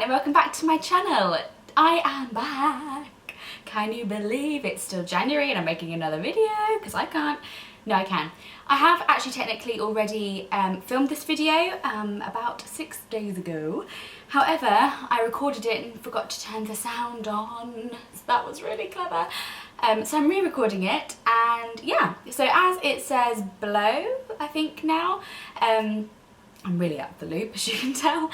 and welcome back to my channel. I am back. Can you believe it's still January and I'm making another video? Because I can't. No, I can. I have actually technically already filmed this video about 6 days ago. However, I recorded it and forgot to turn the sound on. So that was really clever. So I'm re-recording it, and yeah, so as it says below, I think now, I'm really out of the loop, as you can tell.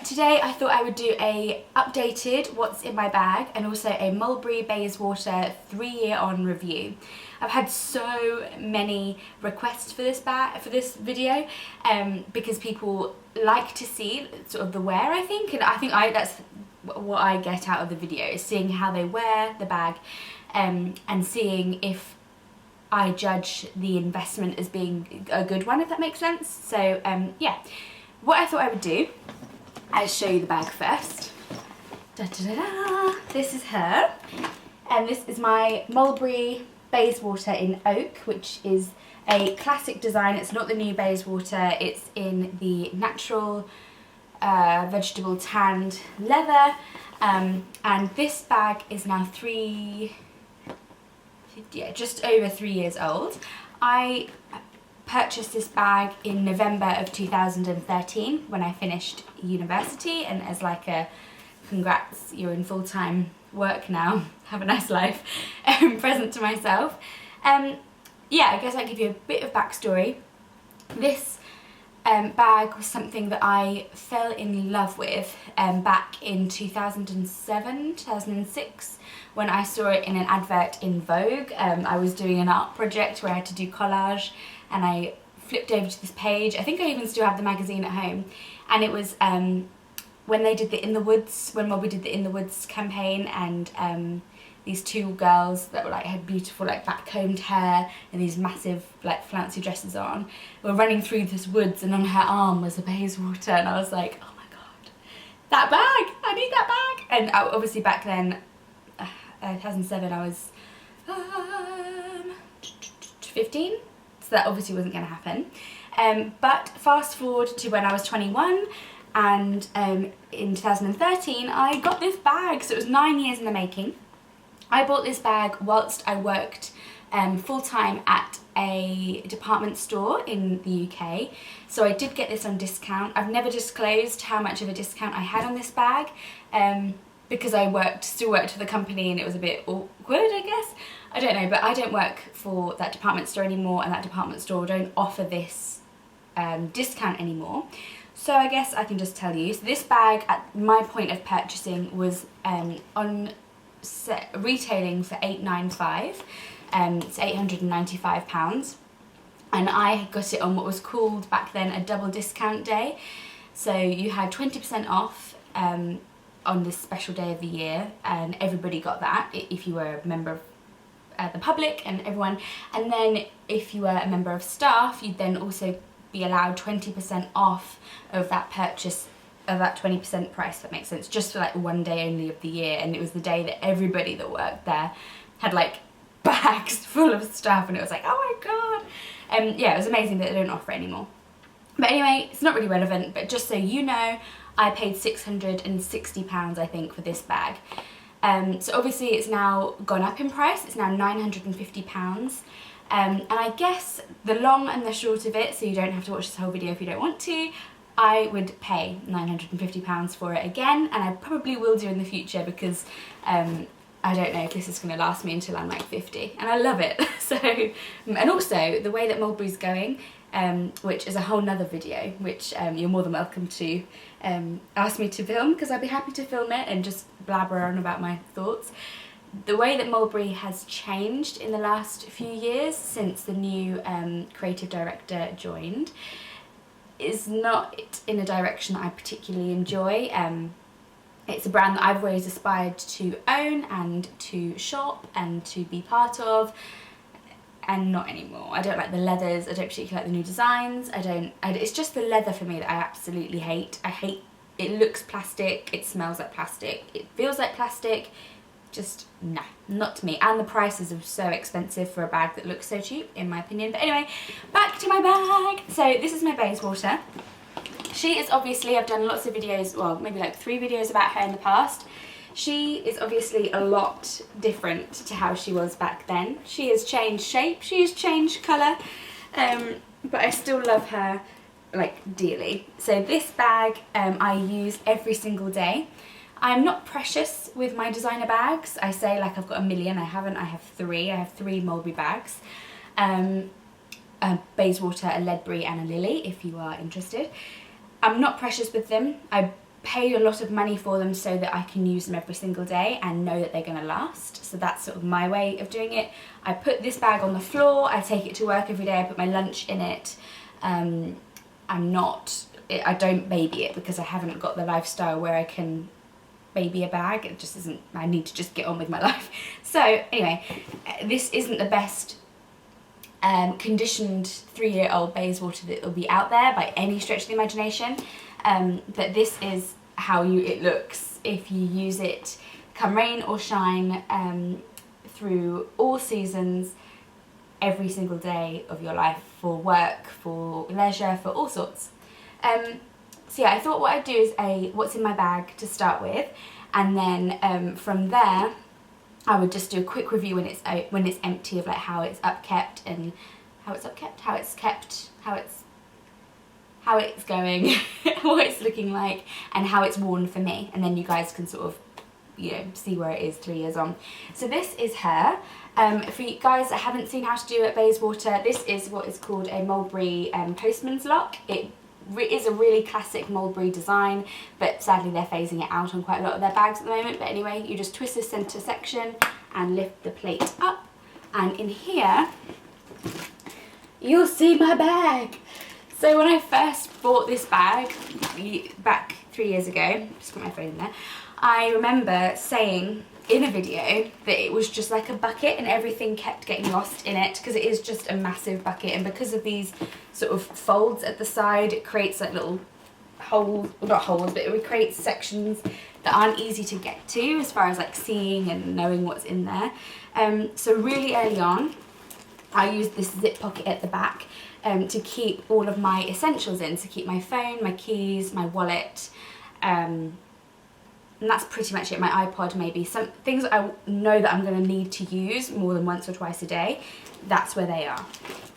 Today I thought I would do a updated what's in my bag and also a Mulberry Bayswater 3-year on review. I've had so many requests for this video because people like to see sort of the wear, I think, and I think that's what I get out of the video, is seeing how they wear the bag and seeing if I judge the investment as being a good one, if that makes sense. So yeah, what I thought I would do is show you the bag first. Da, da, da, da. This is her, and this is my Mulberry Bayswater in oak, which is a classic design. It's not the new Bayswater, it's in the natural vegetable tanned leather, and this bag is now just over 3 years old. I purchased this bag in November of 2013 when I finished university, and as like a congrats, you're in full-time work now, have a nice life, present to myself. Yeah, I guess I'll give you a bit of backstory. This bag was something that I fell in love with back in 2007, 2006, when I saw it in an advert in Vogue. I was doing an art project where I had to do collage, and I flipped over to this page. I think I even still have the magazine at home, and it was when they did the In the Woods, when Mulberry did the In the Woods campaign, and these two girls that were like had beautiful like back-combed hair and these massive like flouncy dresses on were running through this woods, and on her arm was a Bayswater, and I was like, oh my god, that bag! I need that bag! And obviously back then, 2007, I was 15, so that obviously wasn't going to happen. But fast forward to when I was 21, and in 2013 I got this bag, so it was 9 years in the making. I bought this bag whilst I worked full-time at a department store in the UK, so I did get this on discount. I've never disclosed how much of a discount I had on this bag because I still worked for the company, and it was a bit awkward, I guess. I don't know, but I don't work for that department store anymore, and that department store don't offer this discount anymore. So I guess I can just tell you. So this bag, at my point of purchasing, was retailing for £8.95, it's £895, and I got it on what was called back then a double discount day. So you had 20% off on this special day of the year, and everybody got that if you were a member of the public and everyone, and then if you were a member of staff, you'd then also be allowed 20% off of that purchase, of that 20% price, if that makes sense, just for like one day only of the year. And it was the day that everybody that worked there had like bags full of stuff, and it was like, oh my god. Yeah, it was amazing that they don't offer it anymore. But anyway, it's not really relevant, but just so you know, I paid £660, I think, for this bag. So obviously it's now gone up in price, it's now £950. And I guess the long and the short of it, so you don't have to watch this whole video if you don't want to, I would pay £950 for it again, and I probably will do in the future, because I don't know if this is going to last me until I'm like 50, and I love it. So, and also the way that Mulberry's going, which is a whole nother video, which you're more than welcome to ask me to film, because I'd be happy to film it and just blabber on about my thoughts. The way that Mulberry has changed in the last few years since the new creative director joined is not in a direction that I particularly enjoy. It's a brand that I've always aspired to own and to shop and to be part of, and not anymore. I don't like the leathers, I don't particularly like the new designs, it's just the leather for me that I absolutely hate. I hate, it looks plastic, it smells like plastic, it feels like plastic, just nah, not to me. And the prices are so expensive for a bag that looks so cheap, in my opinion. But anyway, back to my bag. So this is my Bayswater. She is obviously, I've done lots of videos, well maybe like 3 videos about her in the past. She is obviously a lot different to how she was back then. She has changed shape, she has changed colour, but I still love her like dearly. So this bag I use every single day. I'm not precious with my designer bags. I say like I've got a million, I haven't, I have 3. I have 3 Mulberry bags. A Bayswater, a Ledbury and a Lily, if you are interested. I'm not precious with them. I paid a lot of money for them so that I can use them every single day and know that they're going to last. So that's sort of my way of doing it. I put this bag on the floor, I take it to work every day, I put my lunch in it. I don't baby it because I haven't got the lifestyle where I can baby a bag. It just isn't, I need to just get on with my life. So anyway, this isn't the best conditioned 3-year-old Bayswater that will be out there by any stretch of the imagination, but this is how it looks if you use it come rain or shine, through all seasons, every single day of your life, for work, for leisure, for all sorts. So yeah, I thought what I'd do is what's in my bag to start with, and then from there I would just do a quick review when it's empty of like how it's upkept and how it's going, what it's looking like, and how it's worn for me, and then you guys can sort of, you know, see where it is 3 years on. So this is her. For you guys that haven't seen how to do it at Bayswater, this is what is called a Mulberry postman's lock. It is a really classic Mulberry design, but sadly they're phasing it out on quite a lot of their bags at the moment. But anyway, you just twist the centre section and lift the plate up, and in here you'll see my bag. So when I first bought this bag back 3 years ago, just put my phone in there, I remember saying in a video that it was just like a bucket and everything kept getting lost in it, because it is just a massive bucket, and because of these sort of folds at the side, it creates like little holes, well not holes, but it creates sections that aren't easy to get to as far as like seeing and knowing what's in there. So really early on I used this zip pocket at the back to keep all of my essentials in, to keep my phone, my keys, my wallet, and that's pretty much it. My iPod, maybe some things that I know that I'm going to need to use more than once or twice a day. That's where they are.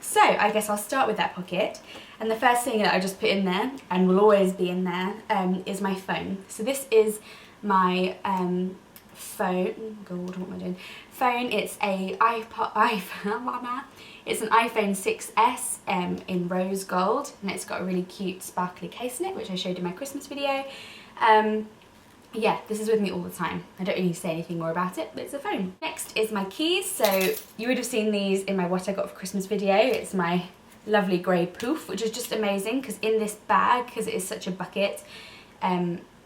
So I guess I'll start with that pocket, and the first thing that I just put in there, and will always be in there, is my phone. So this is my phone. God, what am I doing? Phone. It's a it's an iPhone 6s in rose gold, and it's got a really cute sparkly case in it, which I showed in my Christmas video. Yeah, this is with me all the time. I don't really say anything more about it, but it's a phone. Next is my keys. So you would have seen these in my what I got for Christmas video. It's my lovely grey poof, which is just amazing because in this bag, because it is such a bucket,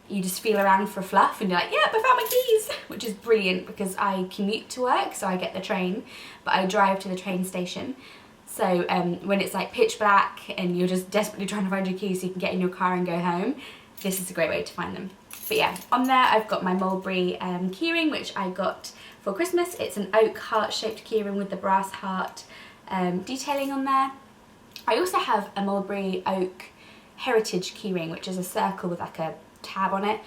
you just feel around for fluff and you're like, yep, I found my keys, which is brilliant because I commute to work, so I get the train, but I drive to the train station. So when it's like pitch black and you're just desperately trying to find your keys so you can get in your car and go home, this is a great way to find them. But yeah, on there I've got my Mulberry keyring, which I got for Christmas. It's an oak heart-shaped keyring with the brass heart detailing on there. I also have a Mulberry oak heritage keyring, which is a circle with like a tab on it,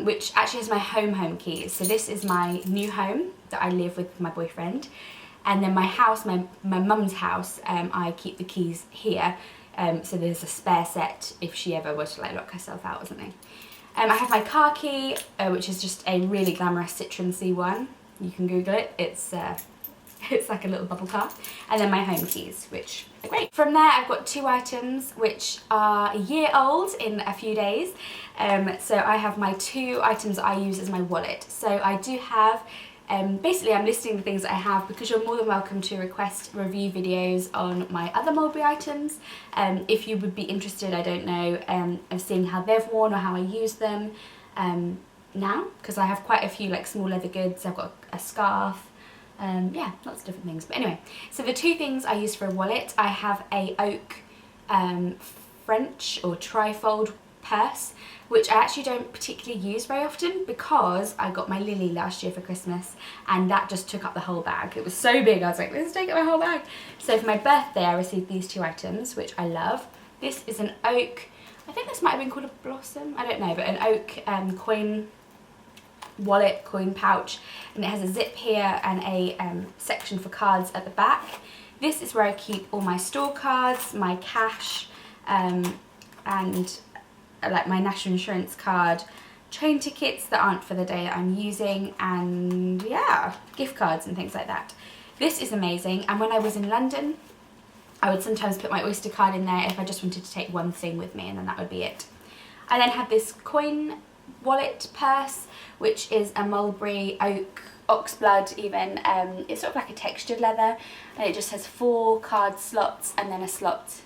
which actually has my home keys. So this is my new home that I live with my boyfriend, and then my house, my mum's house, I keep the keys here, so there's a spare set if she ever were to like lock herself out or something. I have my car key, which is just a really glamorous Citroen C1. You can Google it. It's like a little bubble car. And then my home keys, which are great. From there, I've got 2 items which are a year old in a few days. So I have my 2 items that I use as my wallet. So I do have, basically I'm listing the things that I have because you're more than welcome to request review videos on my other Mulberry items. If you would be interested, I don't know, of seeing how they've worn or how I use them now, because I have quite a few like small leather goods. I've got a scarf, yeah, lots of different things. But anyway, so the 2 things I use for a wallet, I have a oak French or trifold purse, which I actually don't particularly use very often because I got my Lily last year for Christmas and that just took up the whole bag. It was so big, I was like, this is taking up my whole bag. So for my birthday I received these 2 items, which I love. This is an oak I think this might have been called a Blossom, I don't know, but an oak coin wallet, coin pouch, and it has a zip here and a section for cards at the back. This is where I keep all my store cards, my cash, and like my national insurance card, train tickets that aren't for the day that I'm using, and yeah, gift cards and things like that. This is amazing, and when I was in London, I would sometimes put my Oyster card in there if I just wanted to take one thing with me, and then that would be it. I then have this coin wallet purse, which is a mulberry oak, oxblood even. It's sort of like a textured leather, and it just has 4 card slots and then a slot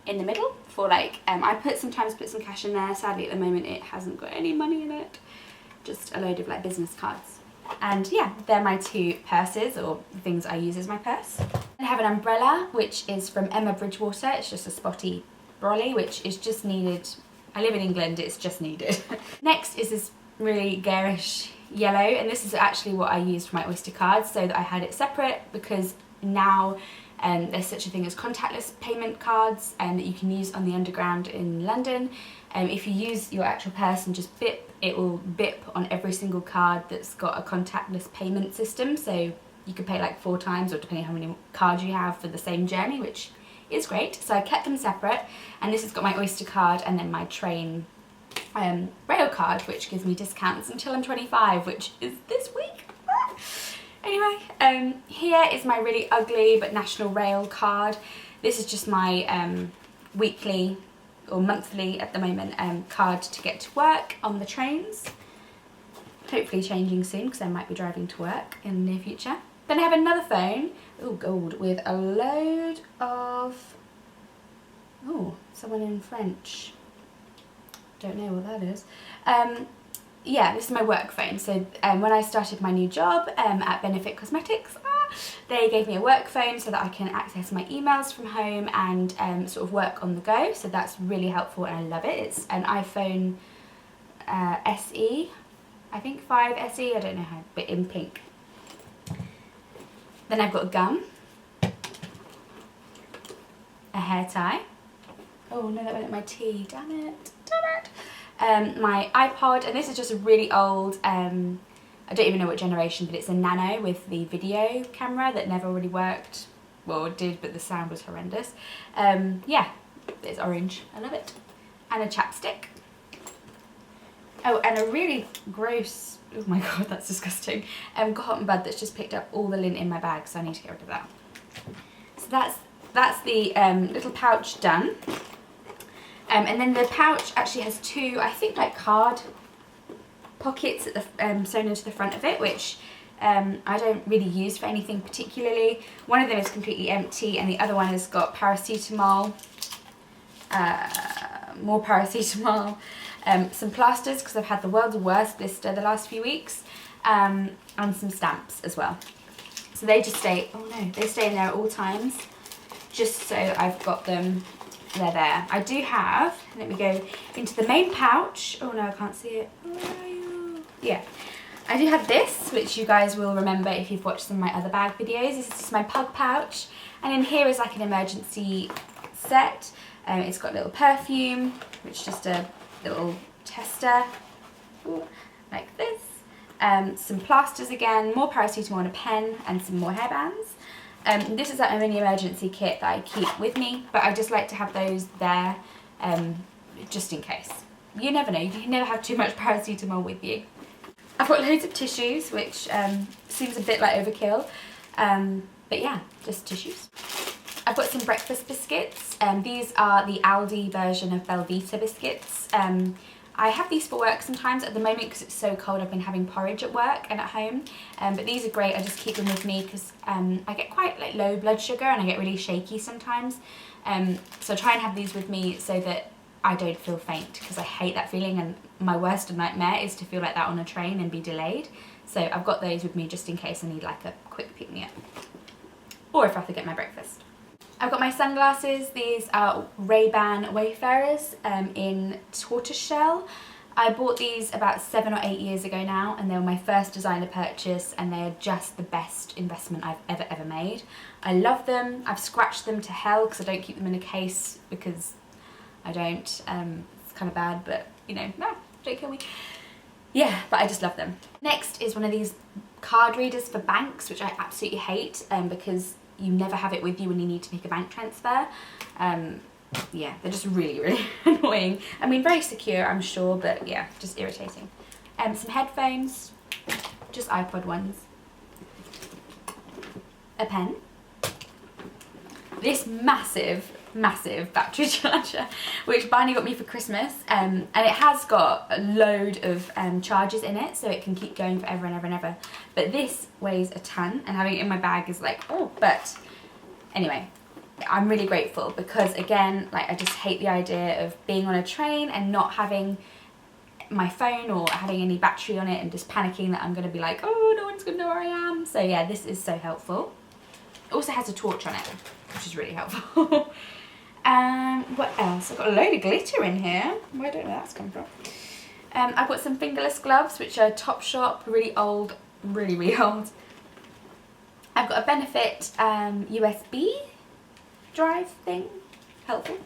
in the middle for like, I sometimes put some cash in there. Sadly at the moment it hasn't got any money in it, just a load of like business cards. And yeah, they're my 2 purses, or things I use as my purse. I have an umbrella, which is from Emma Bridgewater. It's just a spotty brolly, which is just needed. I live in England, it's just needed. Next is this really garish yellow, and this is actually what I used for my Oyster cards, so that I had it separate, because now there's such a thing as contactless payment cards that you can use on the Underground in London. If you use your actual purse and just bip, it will bip on every single card that's got a contactless payment system, so you can pay like 4 times, or depending on how many cards you have for the same journey, which is great. So I kept them separate, and this has got my Oyster card and then my train rail card, which gives me discounts until I'm 25, which is this week. Anyway, here is my really ugly but National Rail card. This is just my weekly or monthly at the moment card to get to work on the trains. Hopefully changing soon, because I might be driving to work in the near future. Then I have another phone, oh gold, with a load of, oh, someone in French. Don't know what that is. Yeah, this is my work phone. So when I started my new job at Benefit Cosmetics, they gave me a work phone so that I can access my emails from home and sort of work on the go. So that's really helpful, and I love it. It's an iPhone SE, I think 5 SE, I don't know how, but in pink. Then I've got gum, a hair tie. Oh no, that went at my tea, damn it, damn it. My iPod, and this is just a really old, I don't even know what generation, but it's a Nano with the video camera that never really worked. Well, it did, but the sound was horrendous. Yeah, it's orange, I love it. And a chapstick. Oh, and a really gross, oh my god, that's disgusting, cotton bud that's just picked up all the lint in my bag, so I need to get rid of that. So that's the little pouch done. And then the pouch actually has 2, I think, like card pockets at the sewn into the front of it, which I don't really use for anything particularly. One of them is completely empty, and the other one has got paracetamol, more paracetamol, some plasters, because I've had the world's worst blister the last few weeks, and some stamps as well. So they just stay, oh no, they stay in there at all times, just so I've got them, they're there. I do have, let me go into the main pouch. Oh no, I can't see it. Where are you? Yeah. I do have this, which you guys will remember if you've watched some of my other bag videos. This is just my pug pouch, and in here is like an emergency set. It's got a little perfume, which is just a little tester, like this. Some plasters again, more paracetamol and a pen, and some more hairbands. This is like a mini emergency kit that I keep with me, but I just like to have those there just in case. You never know, you can never have too much paracetamol with you. I've got loads of tissues, which seems a bit like overkill, but yeah, just tissues. I've got some breakfast biscuits. These are the Aldi version of Belvita biscuits. I have these for work sometimes. At the moment, because it's so cold, I've been having porridge at work and at home. But these are great. I just keep them with me because I get quite like low blood sugar and I get really shaky sometimes. So I try and have these with me so that I don't feel faint, because I hate that feeling, and my worst nightmare is to feel like that on a train and be delayed. So I've got those with me just in case I need like a quick pick-me-up, or if I forget my breakfast. I've got my sunglasses. These are Ray-Ban Wayfarers in tortoiseshell. I bought these about 7 or 8 years ago now, and they were my first designer purchase, and they are just the best investment I've ever made. I love them. I've scratched them to hell because I don't keep them in a case, because I don't. It's kind of bad, but you know, no, don't kill me. Yeah, but I just love them. Next is one of these card readers for banks, which I absolutely hate because you never have it with you when you need to make a bank transfer. Yeah, they're just really, really annoying. I mean, very secure, I'm sure, but yeah, just irritating. Some headphones, just iPod ones. A pen. This massive battery charger, which Barney got me for Christmas, and it has got a load of charges in it, so it can keep going forever and ever and ever. But this weighs a ton, and having it in my bag is like, oh, but anyway, I'm really grateful because, again, like, I just hate the idea of being on a train and not having my phone or having any battery on it and just panicking that I'm going to be like, oh, no one's going to know where I am. So yeah, this is so helpful. It also has a torch on it, which is really helpful. What else? I've got a load of glitter in here. I don't know where that's come from. I've got some Fingerless Gloves, which are Topshop, really old, really, really old. I've got a Benefit USB drive thing, helpful,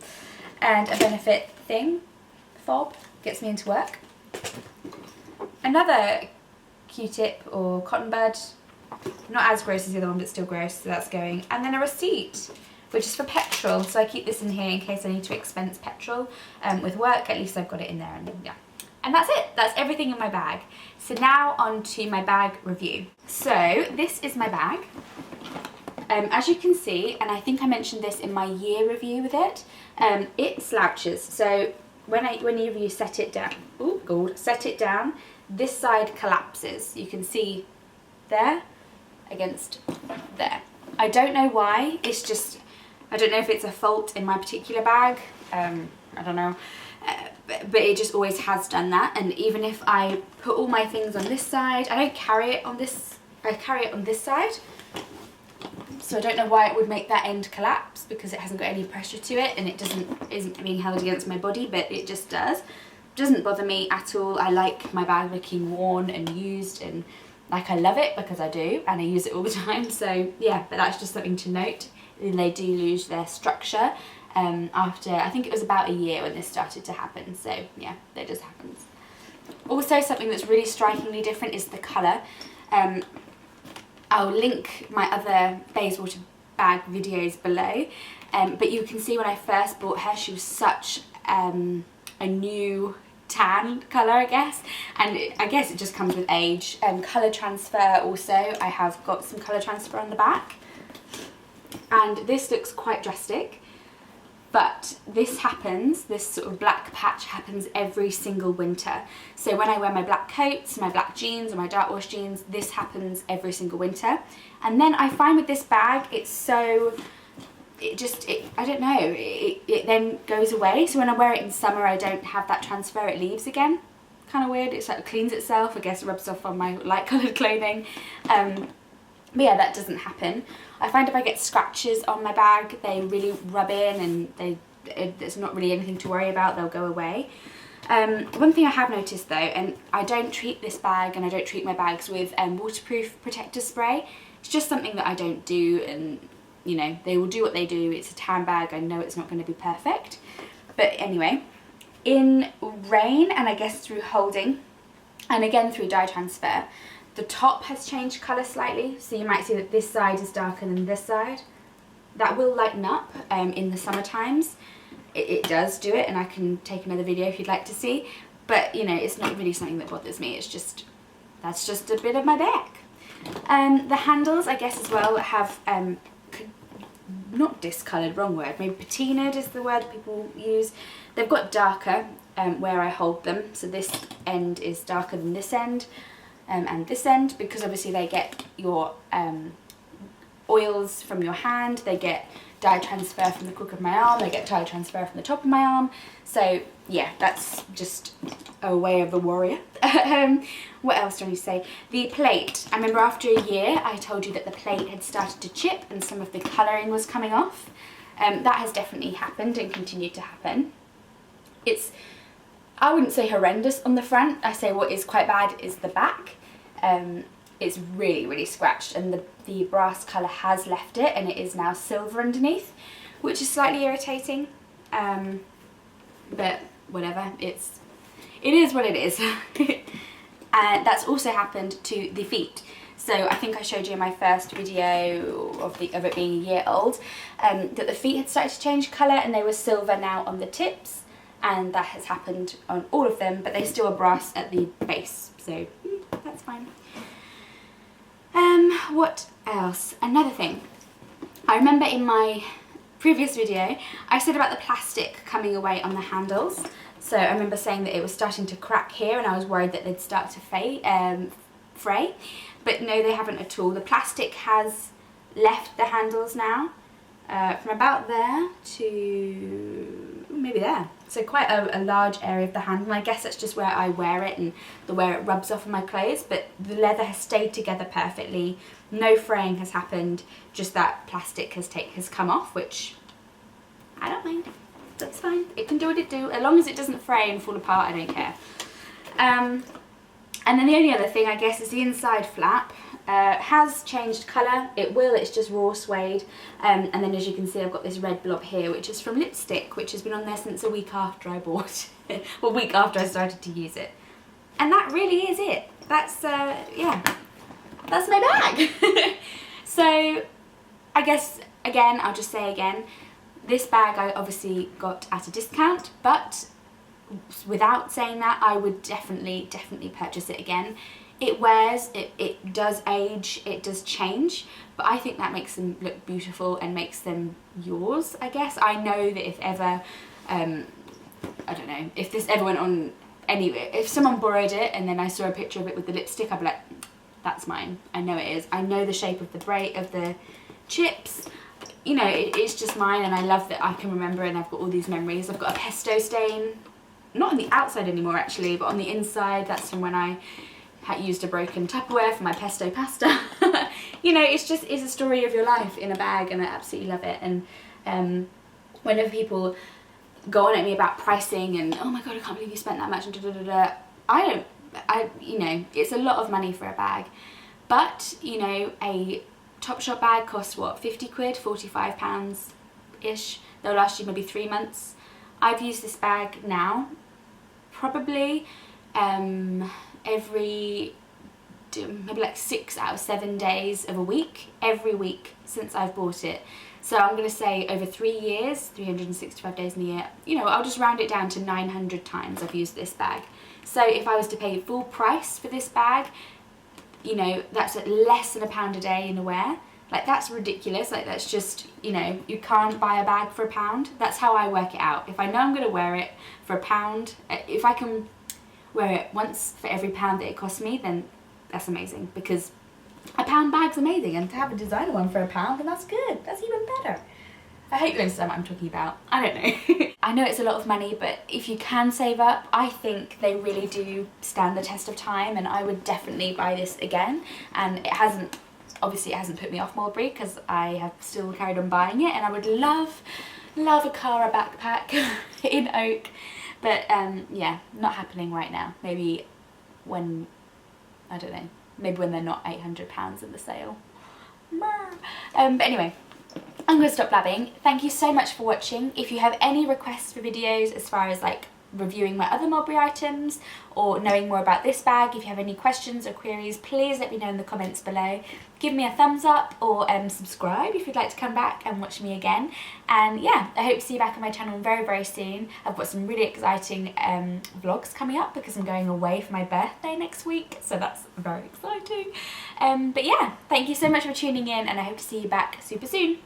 and a Benefit thing, fob, gets me into work. Another Q-tip or cotton bud, not as gross as the other one, but still gross, so that's going. And then a receipt, which is for petrol, so I keep this in here in case I need to expense petrol with work. At least I've got it in there, and yeah. And that's it, that's everything in my bag. So now on to my bag review. So this is my bag. As you can see, and I think I mentioned this in my year review with it, it slouches. So whenever you set it down, oh god, set it down, this side collapses. You can see there against there. I don't know why, it's just, I don't know if it's a fault in my particular bag, I don't know, but it just always has done that. And even if I put all my things on this side, I don't carry it on this, I carry it on this side. So I don't know why it would make that end collapse, because it hasn't got any pressure to it and it isn't being held against my body, but it just does. Doesn't bother me at all. I like my bag looking worn and used, and like, I love it because I do and I use it all the time. So yeah, but that's just something to note. They do lose their structure after, I think it was about a year when this started to happen. So yeah, that just happens. Also, something that's really strikingly different is the colour. I'll link my other Bayswater bag videos below, but you can see when I first bought her, she was such a new tan colour, I guess, and I guess it just comes with age. Colour transfer also, I have got some colour transfer on the back, and this looks quite drastic, but this happens, this sort of black patch happens every single winter. So when I wear my black coats, my black jeans, or my dark wash jeans, this happens every single winter. And then I find with this bag, it's so, I don't know, it then goes away. So when I wear it in summer, I don't have that transfer, it leaves again. Kind of weird, it's like it cleans itself, I guess it rubs off on my light coloured clothing. But yeah, that doesn't happen. I find if I get scratches on my bag, they really rub in and there's not really anything to worry about, they'll go away. One thing I have noticed though, and I don't treat this bag and I don't treat my bags with waterproof protector spray. It's just something that I don't do, and you know, they will do what they do. It's a tan bag, I know it's not going to be perfect. But anyway, in rain and I guess through holding, and again through dye transfer, the top has changed colour slightly, so you might see that this side is darker than this side. That will lighten up in the summer times. It does do it, and I can take another video if you'd like to see, but you know, it's not really something that bothers me. It's just, that's just a bit of my bag. The handles, I guess as well, have not discoloured, wrong word, maybe patinaed is the word people use. They've got darker where I hold them, so this end is darker than this end. And this end, because obviously they get your oils from your hand, they get dye transfer from the crook of my arm, they get dye transfer from the top of my arm. So yeah, that's just a way of a warrior. What else do I need to say? The plate. I remember after a year I told you that the plate had started to chip and some of the colouring was coming off. That has definitely happened and continued to happen. It's, I wouldn't say horrendous on the front. I say what is quite bad is the back. It's really, really scratched, and the brass colour has left it, and it is now silver underneath, which is slightly irritating. but whatever, it is what it is. And that's also happened to the feet. So I think I showed you in my first video of it being a year old, that the feet had started to change colour and they were silver now on the tips, and that has happened on all of them, but they still are brass at the base, so that's fine. What else? Another thing. I remember in my previous video I said about the plastic coming away on the handles. So I remember saying that it was starting to crack here and I was worried that they'd start to fray. But no, they haven't at all. The plastic has left the handles now, from about there to maybe there. So quite a large area of the handle, and I guess that's just where I wear it and where it rubs off on my clothes, but the leather has stayed together perfectly. No fraying has happened, just that plastic has come off, which I don't mind. That's fine. It can do what it do. As long as it doesn't fray and fall apart, I don't care. And then the only other thing, I guess, is the inside flap. Has changed colour. It will, it's just raw suede. And then as you can see, I've got this red blob here, which is from lipstick, which has been on there since a week after I bought it. Well, a week after I started to use it. And that really is it. That's, yeah, that's my bag. So, I guess, again, I'll just say again, this bag I obviously got at a discount, but without saying that, I would definitely purchase it again. It wears, it does age, it does change, but I think that makes them look beautiful and makes them yours, I guess. I know that if ever, I don't know, if this ever went on anywhere, if someone borrowed it and then I saw a picture of it with the lipstick, I'd be like, that's mine. I know it is. I know the shape of the chips. You know, it's just mine, and I love that I can remember, and I've got all these memories. I've got a pesto stain, not on the outside anymore actually, but on the inside. That's from when I had used a broken Tupperware for my pesto pasta. You know, it's a story of your life in a bag, and I absolutely love it. And whenever people go on at me about pricing and, oh my god, I can't believe you spent that much, and you know, it's a lot of money for a bag, but you know, a Topshop bag costs what, 50 quid, 45 pounds ish. They'll last you maybe 3 months. I've used this bag now probably every maybe like 6 out of 7 days of a week, every week since I've bought it. So I'm going to say over 3 years, 365 days in a year, you know, I'll just round it down to 900 times I've used this bag. So if I was to pay full price for this bag, you know, that's at less than £1 a day in a wear. Like, that's ridiculous. Like, that's just, you know, you can't buy a bag for £1. That's how I work it out. If I know I'm going to wear it for £1, if I can wear it once for every £1 that it costs me, then that's amazing, because £1 bag's amazing, and to have a designer one for £1, then that's good. That's even better. I hope you understand what I'm talking about. I don't know. I know it's a lot of money, but if you can save up, I think they really do stand the test of time, and I would definitely buy this again. And it hasn't, obviously it hasn't put me off Mulberry, because I have still carried on buying it, and I would love a Cara backpack in oak, but yeah, not happening right now. Maybe when, I don't know, maybe when they're not £800 in the sale. But anyway, I'm going to stop blabbing. Thank you so much for watching. If you have any requests for videos as far as like reviewing my other Mulberry items or knowing more about this bag, if you have any questions or queries, please let me know in the comments below. Give me a thumbs up or subscribe if you'd like to come back and watch me again. And yeah, I hope to see you back on my channel very soon. I've got some really exciting vlogs coming up because I'm going away for my birthday next week, so that's very exciting. But yeah, thank you so much for tuning in, and I hope to see you back super soon.